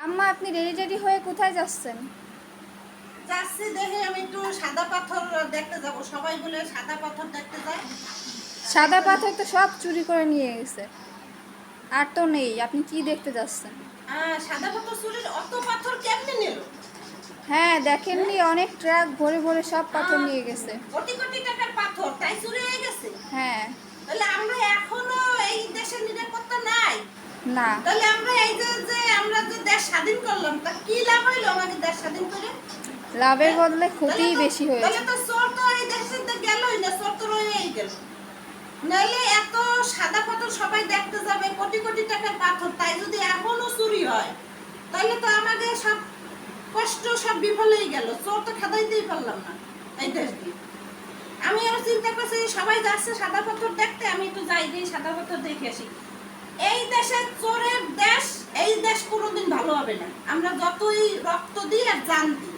আম্মা, আপনি ready ready হয়ে কোথায় যাচ্ছেন? যাচ্ছি দেখে আমি একটু সাদা পাথর দেখতে যাব। সবাই বলে সাদা পাথর দেখতে যায়। সাদা পাথর তো সব চুরি করে নিয়ে গেছে, আর তো নেই। আপনি কি দেখতে যাচ্ছেন? সাদা পাথর চুরির অত পাথর কেমনে নিল? হ্যাঁ, দেখেননি, অনেক ট্রাক ভরে ভরে সব পাথর আহ, নিয়ে গেছে। কোটি কোটি টাকার পাথর তাই চুরি হয়ে গেছে। হ্যাঁ। তাহলে আমরা এখনো এই দেশের নিরাপত্তা নাই। না। তাহলে আমরা এই যে আমরা যে দেশ স্বাধীন করলাম তা কি লাভ হইলো আমাদের দেশ স্বাধীন করে? লাভের হ্যাঁ? বদলে তাহলে ক্ষতিই তো বেশি তাহলে হয়েছে। তো চোর তো এই দেশে গেলই না, চোর তো রয়েই গেল। নাইলে এত সাদা পাথর সবাই দেখতে যাবে, কোটি কোটি টাকার পাথর, তাই যদি এখনো চুরি হয় তাহলে তো আমাদের সব কষ্ট সব বিফলেই গেল। চোর তো খেদাইতেই পারলাম না এই দেশ দিয়ে। আমি আবার চিন্তা করছি সবাই যাচ্ছে সাদা পাথর দেখতে, আমি একটু যাই দিই সাদা পাথর দেখে আসি। এই দেশে চোরের দেশ, এই দেশ কোনোদিন ভালো হবে না। আমরা যতই রক্ত দিই আর জান দিই